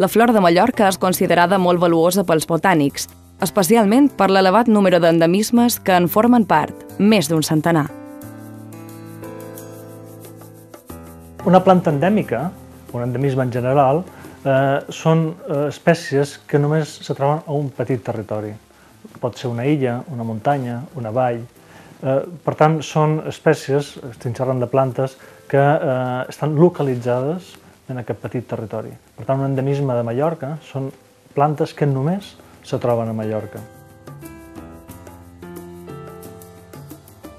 La flor de Mallorca és considerada molt valuosa pels botànics, especialment per l'elevat número d'endemismes que en formen part, més d'un centenar. Una planta endèmica, un endemisme en general, són espècies que només se troben a un petit territori. Pot ser una illa, una muntanya, una vall. Per tant, són espècies, estem xerrant de plantes, que estan localitzades en aquest petit territori. Per tant, un endemisme de Mallorca són plantes que només se troben a Mallorca.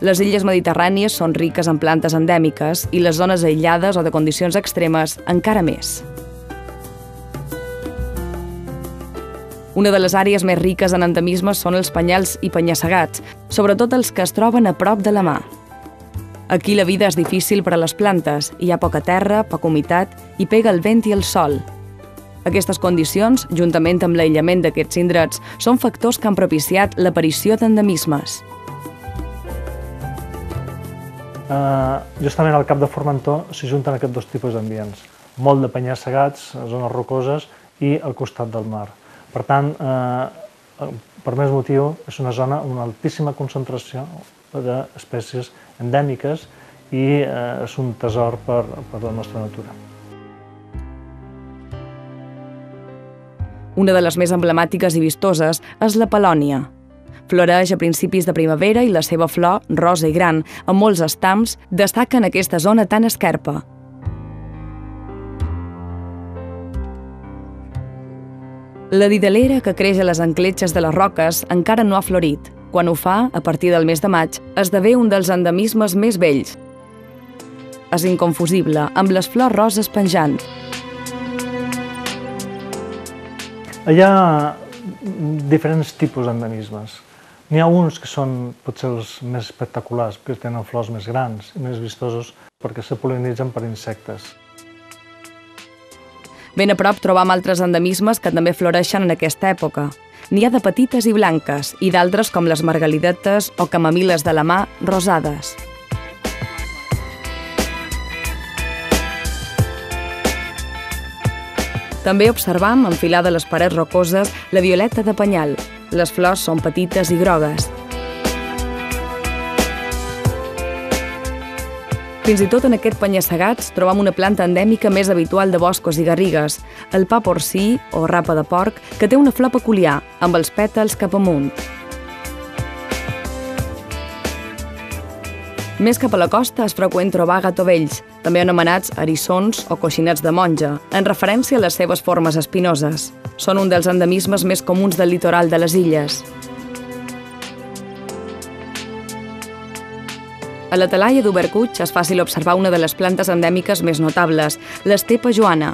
Les illes mediterrànies són riques en plantes endèmiques i les zones aïllades o de condicions extremes encara més. Una de les àrees més riques en endemismes són els penyals i penya-segats, sobretot els que es troben a prop de la mar. Aquí la vida és difícil per a les plantes, hi ha poca terra, poca humitat i pega el vent i el sol. Aquestes condicions, juntament amb l'aïllament d'aquests indrets, són factors que han propiciat l'aparició d'endemismes. Justament al Cap de Formentor s'hi junten aquests dos tipus d'ambients. Molt de penya-segats, zones rocoses i al costat del mar. Per tant, per més motiu, és una zona amb una altíssima concentració d'espècies endèmiques i és un tresor per la nostra natura. Una de les més emblemàtiques i vistoses és la pelònia. Floreix a principis de primavera i la seva flor, rosa i gran, amb molts estams, destaca en aquesta zona tan esquerpa. La didalera, que creix a les encletxes de les roques, encara no ha florit. Quan ho fa, a partir del mes de maig, esdevé un dels endemismes més bells. És inconfusible, amb les flors roses penjants. Hi ha diferents tipus d'endemismes. N'hi ha uns que són potser els més espectaculars, que tenen flors més grans i més vistosos perquè se pol·linitzen per insectes. Ben a prop trobam altres endemismes que també floreixen en aquesta època. N'hi ha de petites i blanques, i d'altres com les margalidetes o camamiles de la mà rosades. També observam, enfilada a les parets rocoses, la violeta de penyal. Les flors són petites i grogues. Fins i tot en aquest penya-segats trobam una planta endèmica més habitual de boscos i garrigues, el pa porcí, o rapa de porc, que té una flor peculiar, amb els pètals cap amunt. Més cap a la costa és freqüent trobar gatovells, també anomenats eriçons o coixinets de monja, en referència a les seves formes espinoses. Són un dels endemismes més comuns del litoral de les illes. A la talaia d'Obercuig és fàcil observar una de les plantes endèmiques més notables, l'estepa joana.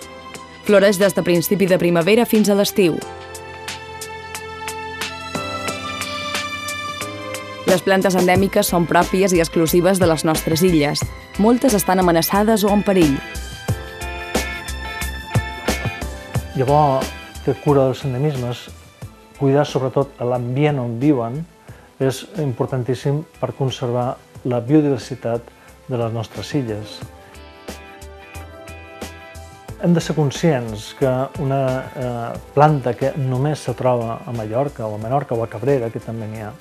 Floreix des de principi de primavera fins a l'estiu. Les plantes endèmiques són pròpies i exclusives de les nostres illes. Moltes estan amenaçades o en perill. Llavors, fer cura dels endemismes, cuidar sobretot l'ambient on viuen, és importantíssim per conservar la biodiversitat de les nostres illes. Hem de ser conscients que una planta que només se troba a Mallorca o a Menorca o a Cabrera, que també n'hi ha,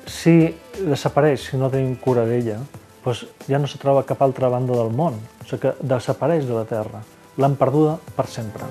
si desapareix, si no tenim cura d'ella, doncs ja no se troba a cap altra banda del món, o sigui que desapareix de la Terra, l'hem perduda per sempre.